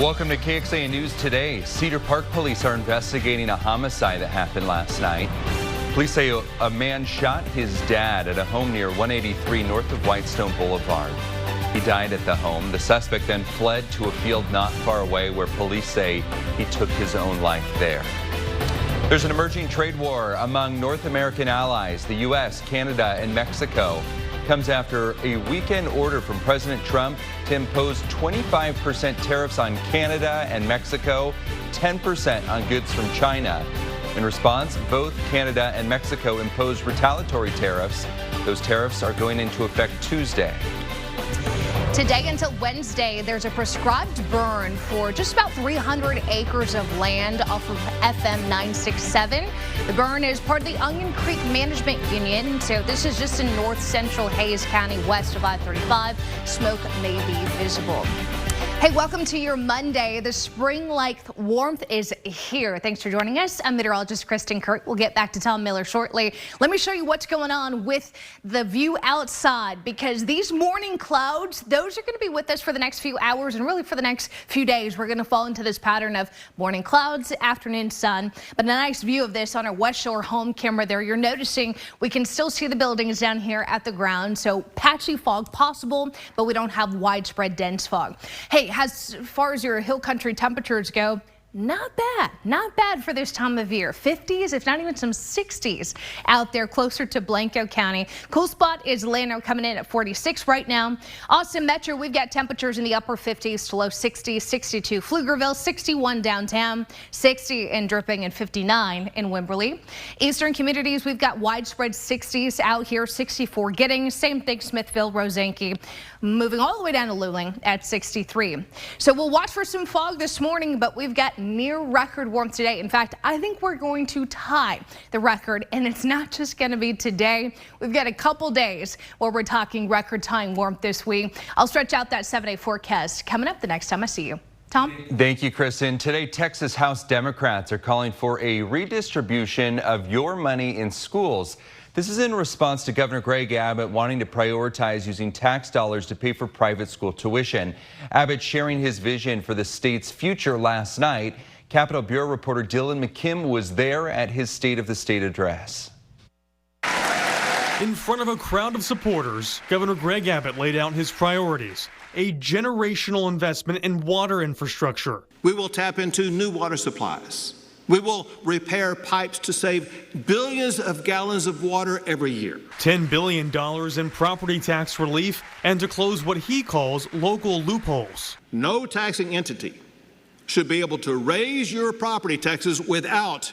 Welcome to KXAN News Today. Cedar Park police are investigating a homicide that happened last night. Police say a man shot his dad at a home near 183 north of Whitestone Boulevard. He died at the home. The suspect then fled to a field not far away where police say he took his own life there. There's an emerging trade war among North American allies. The U.S., Canada, and Mexico comes after a weekend order from President Trump to impose 25% tariffs on Canada and Mexico, 10% on goods from China. In response, both Canada and Mexico imposed retaliatory tariffs. Those tariffs are going into effect Tuesday. Today until Wednesday, there's a prescribed burn for just about 300 acres of land off of FM 967. The burn is part of the Onion Creek Management Union, so this is just in north central Hays County, west of I-35. Smoke may be visible. Hey, welcome to your Monday. The spring-like warmth is here. Thanks for joining us. I'm meteorologist Kristen Kurt. We'll get back to Tom Miller shortly. Let me show you what's going on with the view outside, because these morning clouds, those are going to be with us for the next few hours and really for the next few days. We're going to fall into this pattern of morning clouds, afternoon sun, but a nice view of this on our West Shore home camera there. You're noticing we can still see the buildings down here at the ground, so patchy fog possible, but we don't have widespread dense fog. Hey, as far as your hill country temperatures go, not bad for this time of year. 50s, if not even some 60s out there closer to Blanco County. Cool spot is Llano coming in at 46 right now. Austin Metro, we've got temperatures in the upper 50s to low 60s, 62 Pflugerville, 61 downtown, 60 in Dripping, and 59 in Wimberley. Eastern communities, we've got widespread 60s out here, 64 Giddings, same thing Smithville, Rosanke, moving all the way down to Luling at 63. So we'll watch for some fog this morning, but we've got near record warmth today. In fact, I think we're going to tie the record, and it's not just going to be today. We've got a couple days where we're talking record tying warmth this week. I'll stretch out that 7-day forecast coming up the next time I see you. Tom? Thank you, Kristen. Today, Texas House Democrats are calling for a redistribution of your money in schools. This is in response to Governor Greg Abbott wanting to prioritize using tax dollars to pay for private school tuition. Abbott sharing his vision for the state's future last night. Capitol Bureau reporter Dylan McKim was there at his State of the State address. In front of a crowd of supporters, Governor Greg Abbott laid out his priorities: a generational investment in water infrastructure. We will tap into new water supplies. We will repair pipes to save billions of gallons of water every year. $10 billion in property tax relief, and to close what he calls local loopholes. No taxing entity should be able to raise your property taxes without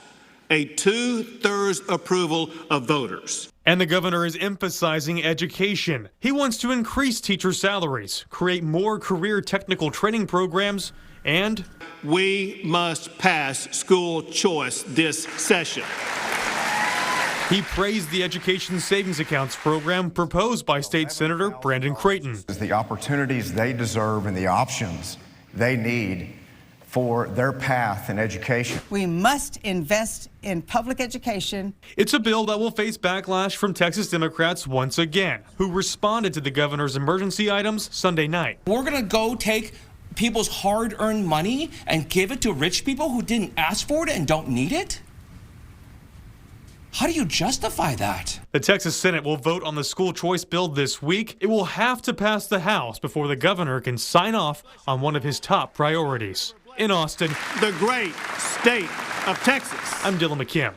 a 2/3 approval of voters. And the governor is emphasizing education. He wants to increase teacher salaries, create more career technical training programs, and we must pass school choice this session. He praised the Education Savings Accounts program proposed by State Senator Brandon Creighton. The opportunities they deserve and the options they need for their path in education. We must invest in public education. It's a bill that will face backlash from Texas Democrats once again, who responded to the governor's emergency items Sunday night. We're going to go take people's hard-earned money and give it to rich people who didn't ask for it and don't need it? How do you justify that? The Texas Senate will vote on the school choice bill this week. It will have to pass the House before the governor can sign off on one of his top priorities. In Austin, the great state of Texas, I'm Dylan McKim.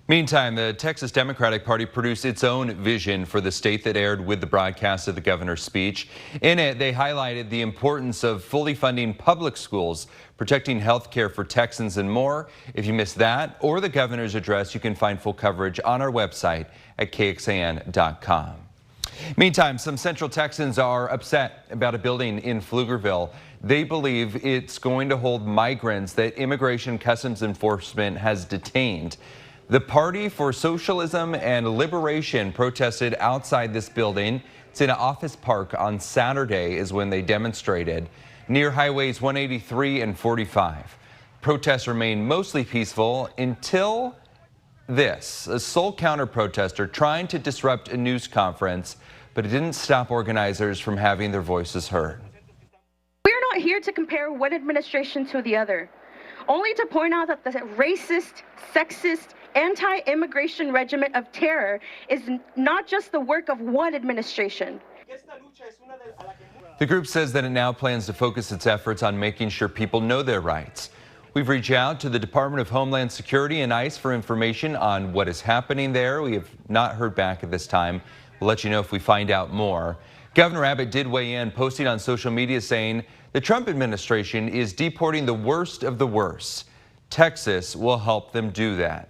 Meantime, the Texas Democratic Party produced its own vision for the state that aired with the broadcast of the governor's speech. In it, they highlighted the importance of fully funding public schools, protecting health care for Texans, and more. If you missed that or the governor's address, you can find full coverage on our website at KXAN.com. Meantime, some Central Texans are upset about a building in Pflugerville. They believe it's going to hold migrants that Immigration Customs Enforcement has detained. The Party for Socialism and Liberation protested outside this building. It's in an office park on Saturday is when they demonstrated near highways 183 and 45. Protests remained mostly peaceful until this, a sole counter-protester trying to disrupt a news conference, but it didn't stop organizers from having their voices heard. We're not here here to compare one administration to the other, only to point out that the racist, sexist, anti-immigration regimen of terror is not just the work of one administration. The group says that it now plans to focus its efforts on making sure people know their rights. We've reached out to the Department of Homeland Security and ICE for information on what is happening there. We have not heard back at this time. We'll let you know if we find out more. Governor Abbott did weigh in, posting on social media saying the Trump administration is deporting the worst of the worst. Texas will help them do that.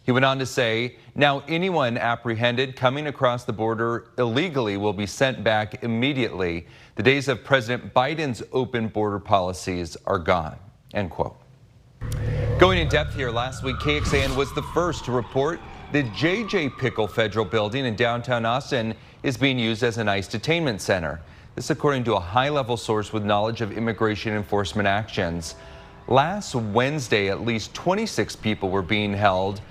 He went on to say, now anyone apprehended coming across the border illegally will be sent back immediately. The days of President Biden's open border policies are gone, end quote. Going in depth here, last week, KXAN was the first to report the J.J. Pickle Federal Building in downtown Austin is being used as an ICE detainment center. This according to a high-level source with knowledge of immigration enforcement actions. Last Wednesday, at least 26 people were being held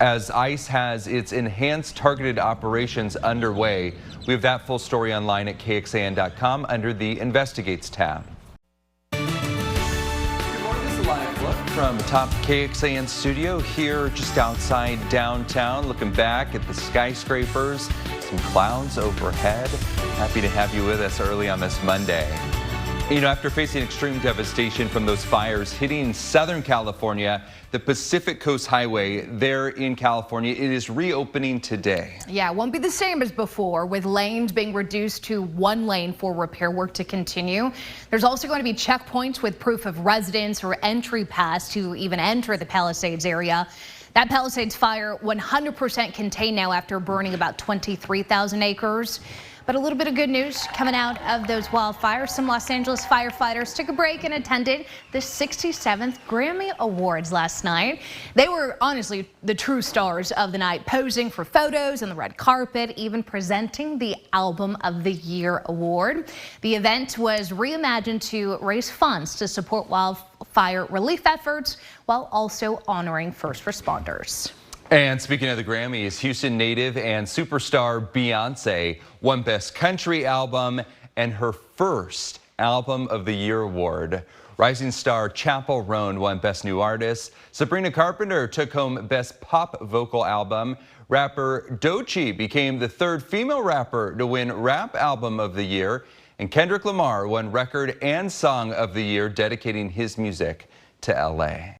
as ICE has its enhanced targeted operations underway. We have that full story online at KXAN.com under the Investigates tab. Live look from top KXAN studio here just outside downtown, looking back at the skyscrapers, some clouds overhead. Happy to have you with us early on this Monday. You know, after facing extreme devastation from those fires hitting Southern California, the Pacific Coast Highway there in California, it is reopening today. Yeah, it won't be the same as before, with lanes being reduced to one lane for repair work to continue. There's also going to be checkpoints with proof of residence or entry pass to even enter the Palisades area. That Palisades fire 100% contained now after burning about 23,000 acres. But a little bit of good news coming out of those wildfires. Some Los Angeles firefighters took a break and attended the 67th Grammy Awards last night. They were honestly the true stars of the night, posing for photos on the red carpet, even presenting the Album of the Year award. The event was reimagined to raise funds to support wildfire relief efforts while also honoring first responders. And speaking of the Grammys, Houston native and superstar Beyonce won Best Country Album and her first Album of the Year award. Rising star Chappell Roan won Best New Artist. Sabrina Carpenter took home Best Pop Vocal Album. Rapper Doechii became the third female rapper to win Rap Album of the Year. And Kendrick Lamar won Record and Song of the Year, dedicating his music to LA.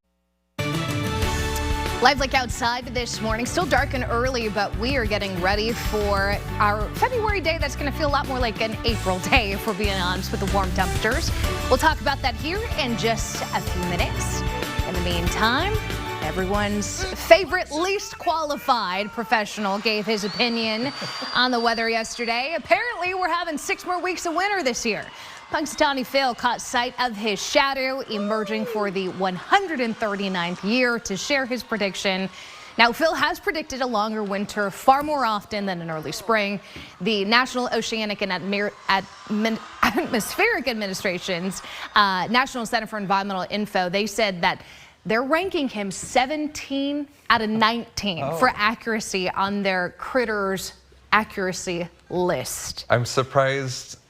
Live look outside this morning, still dark and early, but we are getting ready for our February day that's going to feel a lot more like an April day, if we're being honest, with the warm temperatures. We'll talk about that here in just a few minutes. In the meantime, everyone's favorite least qualified professional gave his opinion on the weather yesterday. Apparently, we're having 6 more weeks of winter this year. Punxsutawney Phil caught sight of his shadow emerging for the 139th year to share his prediction. Now, Phil has predicted a longer winter far more often than an early spring. The National Oceanic and Atmospheric Administration's National Center for Environmental Info, they said that they're ranking him 17 out of 19 for accuracy on their critters accuracy list. I'm surprised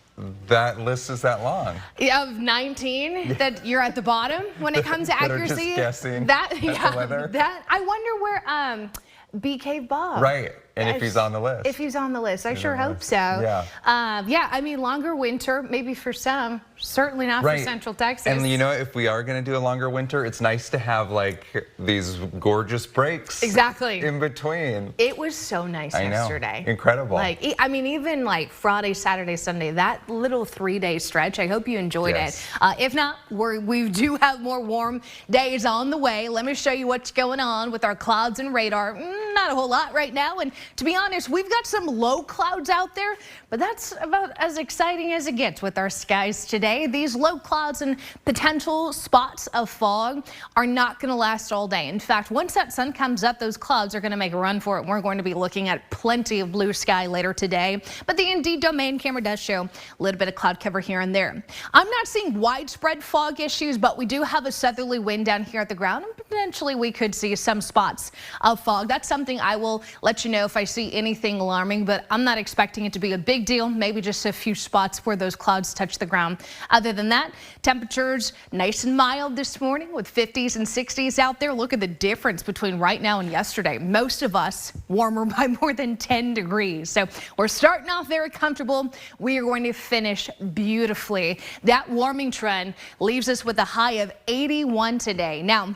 that list is that long. Of 19, that you're at the bottom when it comes to accuracy. That are just guessing that, at the weather. That I wonder where BK Bob. Right, and if he's on the list. If he's on the list, I sure hope so. Yeah. Yeah, I mean, longer winter, maybe for some, certainly not for Central Texas. And you know, if we are going to do a longer winter, it's nice to have like these gorgeous breaks. Exactly. In between. It was so nice yesterday. Incredible. Like, I mean, even like Friday, Saturday, Sunday, that little 3-day stretch, I hope you enjoyed it. If not, we do have more warm days on the way. Let me show you what's going on with our clouds and radar. Not a whole lot right now. And to be honest, we've got some low clouds out there, but that's about as exciting as it gets with our skies today. These low clouds and potential spots of fog are not going to last all day. In fact, once that sun comes up, those clouds are going to make a run for it. We're going to be looking at plenty of blue sky later today. But the Indeed domain camera does show a little bit of cloud cover here and there. I'm not seeing widespread fog issues, but we do have a southerly wind down here at the ground. potentially we could see some spots of fog. That's something I will let you know if I see anything alarming, but I'm not expecting it to be a big deal. Maybe just a few spots where those clouds touch the ground. Other than that, temperatures nice and mild this morning with 50s and 60s out there. Look at the difference between right now and yesterday. Most of us warmer by more than 10 degrees. So we're starting off very comfortable. We are going to finish beautifully. That warming trend leaves us with a high of 81 today. Now,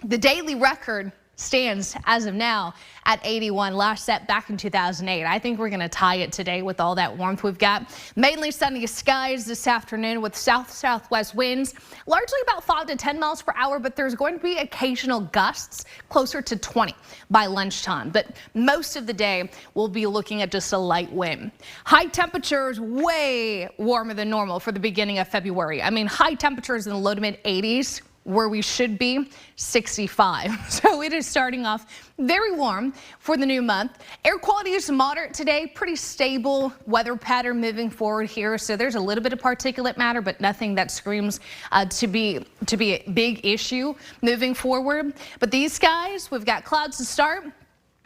the daily record stands as of now at 81, last set back in 2008. I think we're going to tie it today with all that warmth we've got. Mainly sunny skies this afternoon with south-southwest winds, largely about 5 to 10 miles per hour, but there's going to be occasional gusts closer to 20 by lunchtime. But most of the day we'll be looking at just a light wind. High temperatures way warmer than normal for the beginning of February. I mean, high temperatures in the low to mid 80s. Where we should be 65. So it is starting off very warm for the new month. Air quality is moderate today, pretty stable weather pattern moving forward here. So there's a little bit of particulate matter, but nothing that screams to be a big issue moving forward. But these skies, we've got clouds to start,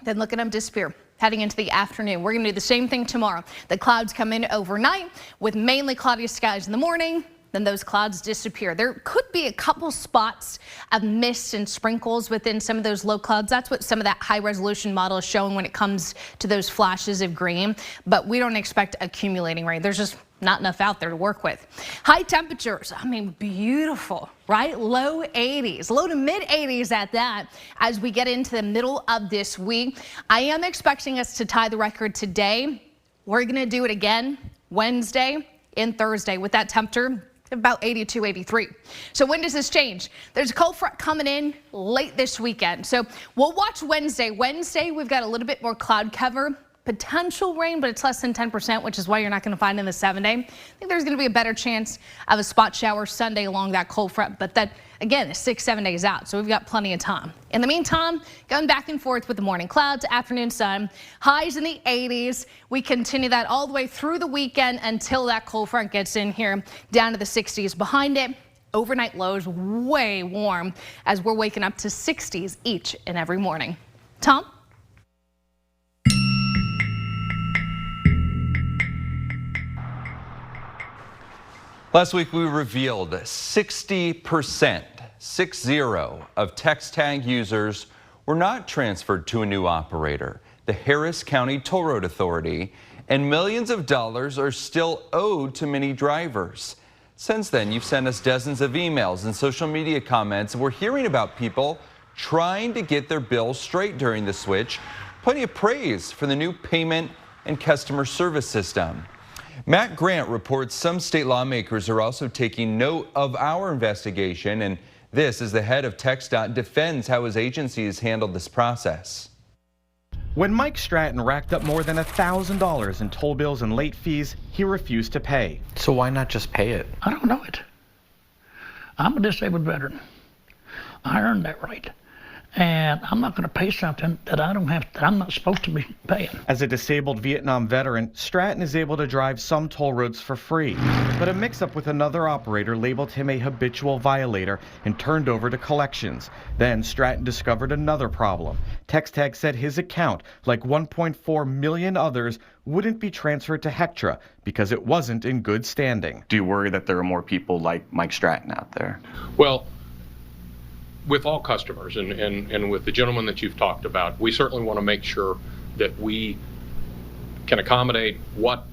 then look at them disappear. Heading into the afternoon, we're going to do the same thing tomorrow. The clouds come in overnight with mainly cloudy skies in the morning. Then those clouds disappear. There could be a couple spots of mist and sprinkles within some of those low clouds. That's what some of that high resolution model is showing when it comes to those flashes of green. But we don't expect accumulating rain. There's just not enough out there to work with. High temperatures, I mean, beautiful, right? Low 80s, low to mid 80s at that as we get into the middle of this week. I am expecting us to tie the record today. We're going to do it again Wednesday and Thursday with that temperature about 82, 83. So when does this change? There's a cold front coming in late this weekend. So we'll watch Wednesday. Wednesday, we've got a little bit more cloud cover, potential rain, but it's less than 10%, which is why you're not going to find in the 7-day. I think there's going to be a better chance of a spot shower Sunday along that cold front, but that, again, is 6-7 days out, so we've got plenty of time. In the meantime, going back and forth with the morning clouds, afternoon sun, highs in the 80s. We continue that all the way through the weekend until that cold front gets in here, down to the 60s. Behind it, overnight lows way warm as we're waking up to 60s each and every morning. Tom? Last week, we revealed 60%, 60, of text tag users were not transferred to a new operator, the Harris County Toll Road Authority, and millions of dollars are still owed to many drivers. Since then, you've sent us dozens of emails and social media comments. We're hearing about people trying to get their bills straight during the switch. Plenty of praise for the new payment and customer service system. Matt Grant reports some state lawmakers are also taking note of our investigation, and this is the head of TxDOT defends how his agency has handled this process. When Mike Stratton racked up more than $1,000 in toll bills and late fees, he refused to pay. So why not just pay it? I don't know it. I'm a disabled veteran. I earned that right. And I'm not going to pay something that I'm not supposed to be paying. As a disabled Vietnam veteran, Stratton is able to drive some toll roads for free. But a mix-up with another operator labeled him a habitual violator and turned over to collections. Then Stratton discovered another problem. TxTag said his account, like 1.4 million others, wouldn't be transferred to Hectra because it wasn't in good standing. Do you worry that there are more people like Mike Stratton out there? Well, with all customers and with the gentleman that you've talked about, we certainly want to make sure that we can accommodate what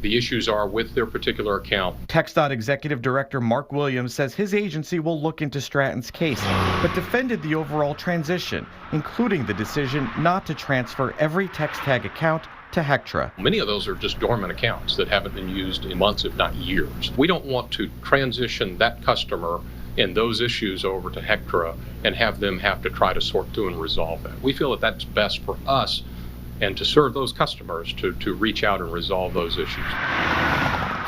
the issues are with their particular account. TxDOT Executive Director Mark Williams says his agency will look into Stratton's case, but defended the overall transition, including the decision not to transfer every TxTag account to Hectra. Many of those are just dormant accounts that haven't been used in months, if not years. We don't want to transition that customer and those issues over to Hectra and have them have to try to sort through and resolve that. We feel that that's best for us and to serve those customers to reach out and resolve those issues.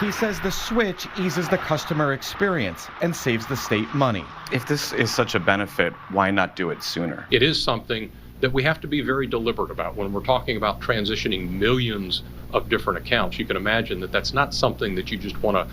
He says the switch eases the customer experience and saves the state money. If this is such a benefit, why not do it sooner? It is something that we have to be very deliberate about when we're talking about transitioning millions of different accounts. You can imagine that that's not something that you just want to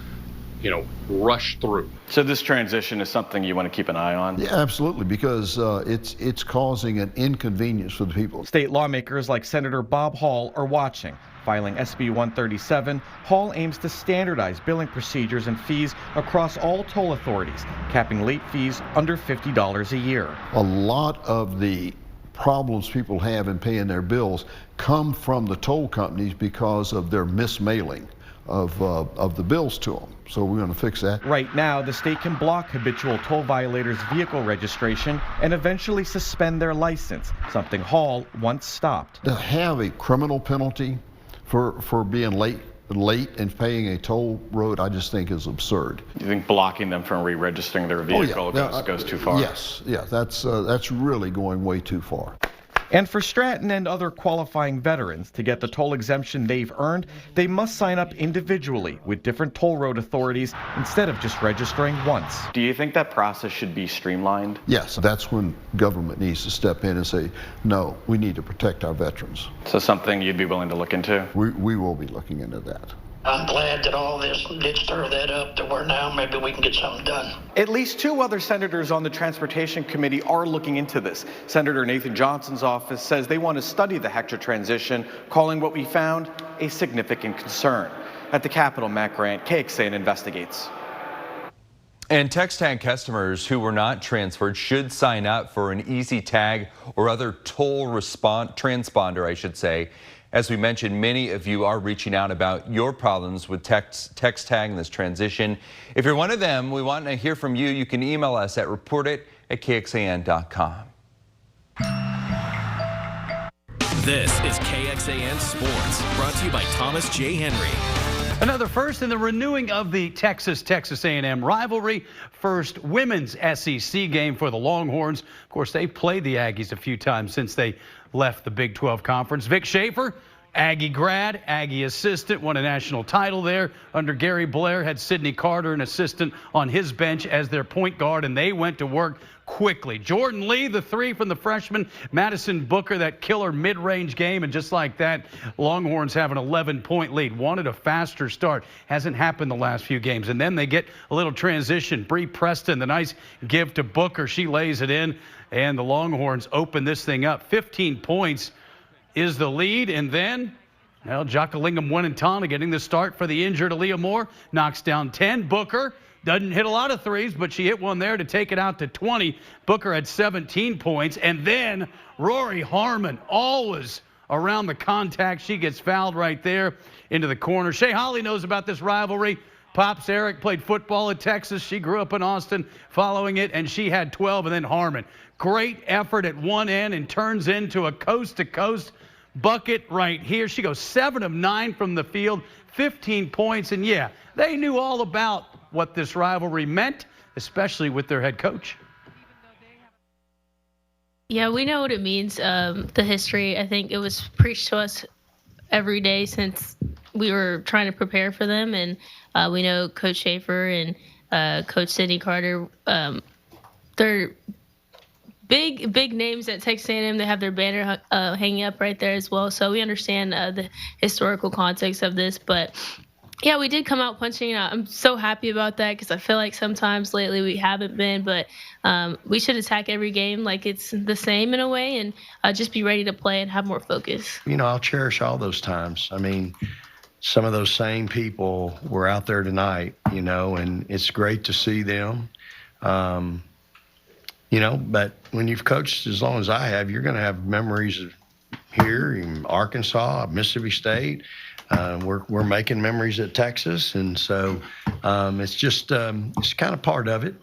rush through. So this transition is something you want to keep an eye on? Yeah, absolutely, because it's causing an inconvenience for the people. State lawmakers like Senator Bob Hall are watching. Filing SB 137, Hall aims to standardize billing procedures and fees across all toll authorities, capping late fees under $50 a year. A lot of the problems people have in paying their bills come from the toll companies because of their mismailing of the bills to them. So we're going to fix that. Right now, the state can block habitual toll violators' vehicle registration and eventually suspend their license, something Hall once stopped. To have a criminal penalty for being late and paying a toll road, I just think is absurd. Do you think blocking them from re-registering their vehicle goes too far? Yes, yeah, that's really going way too far. And for Stratton and other qualifying veterans to get the toll exemption they've earned, they must sign up individually with different toll road authorities instead of just registering once. Do you think that process should be streamlined? Yes, that's when government needs to step in and say, no, we need to protect our veterans. So something you'd be willing to look into? We will be looking into that. I'm glad that all this did stir that up to where now maybe we can get something done. At least 2 other senators on the Transportation Committee are looking into this. Senator Nathan Johnson's office says they want to study the Hector transition, calling what we found a significant concern. At the Capitol, Matt Grant, KXAN investigates. And text tag customers who were not transferred should sign up for an easy tag or other toll transponder, I should say. As we mentioned, many of you are reaching out about your problems with text tag and this transition. If you're one of them, we want to hear from you. You can email us at reportit@kxan.com. This is KXAN Sports, brought to you by Thomas J. Henry. Another first in the renewing of the Texas A&M rivalry. First women's SEC game for the Longhorns. Of course, they played the Aggies a few times since they left the Big 12 Conference. Vic Schaefer, Aggie grad, Aggie assistant, won a national title there under Gary Blair, had Sidney Carter, an assistant, on his bench as their point guard, and they went to work quickly. Jordan Lee, the 3 from the freshman. Madison Booker, that killer mid-range game, and just like that, Longhorns have an 11-point lead. Wanted a faster start. Hasn't happened the last few games. And then they get a little transition. Bree Preston, the nice give to Booker. She lays it in, and the Longhorns open this thing up. 15 points is the lead, and then, well, Jocalingham Winnetana getting the start for the injured Aaliyah Moore. Knocks down 10. Booker doesn't hit a lot of threes, but she hit one there to take it out to 20. Booker had 17 points. And then Rory Harmon, always around the contact. She gets fouled right there into the corner. Shay Holly knows about this rivalry. Pops Eric played football at Texas. She grew up in Austin following it, and she had 12. And then Harmon, great effort at one end and turns into a coast-to-coast bucket right here. She goes 7 of 9 from the field, 15 points. And yeah, they knew all about what this rivalry meant, especially with their head coach. Yeah, we know what it means. The history, I think it was preached to us every day since we were trying to prepare for them. And we know Coach Schaefer and Coach Sidney Carter, they're big names at Texas A&M. They have their banner hanging up right there as well. So we understand the historical context of this. But yeah, we did come out punching out. I'm so happy about that because I feel like sometimes lately we haven't been. But we should attack every game like it's the same in a way, and just be ready to play and have more focus. You know, I'll cherish all those times. I mean, some of those same people were out there tonight, you know, and it's great to see them. You know, but when you've coached as long as I have, you're going to have memories of here in Arkansas, Mississippi State. We're making memories at Texas, and so it's just it's kind of part of it.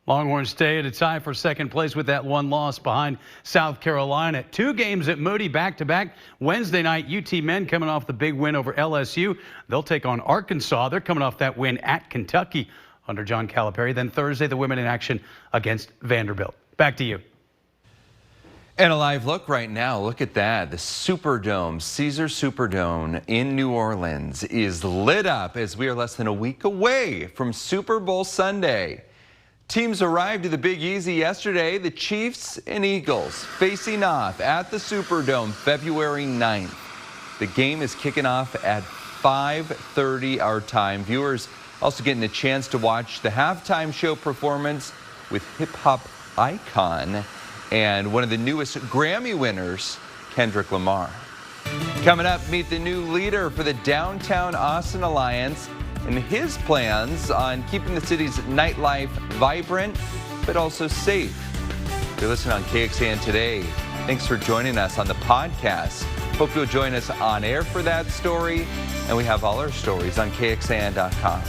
Longhorns stay at a tie for second place with that one loss behind South Carolina. 2 games at Moody back-to-back. Wednesday night, UT men coming off the big win over LSU. They'll take on Arkansas. They're coming off that win at Kentucky under John Calipari. Then Thursday, the women in action against Vanderbilt. Back to you. And a live look right now. Look at that. The Superdome, Caesar Superdome in New Orleans is lit up as we are less than a week away from Super Bowl Sunday. Teams arrived to the Big Easy yesterday. The Chiefs and Eagles facing off at the Superdome February 9th. The game is kicking off at 5:30 our time. Viewers also getting a chance to watch the halftime show performance with hip-hop icon and one of the newest Grammy winners, Kendrick Lamar. Coming up, meet the new leader for the Downtown Austin Alliance and his plans on keeping the city's nightlife vibrant, but also safe. You're listening on KXAN Today. Thanks for joining us on the podcast. Hope you'll join us on air for that story, and we have all our stories on KXAN.com.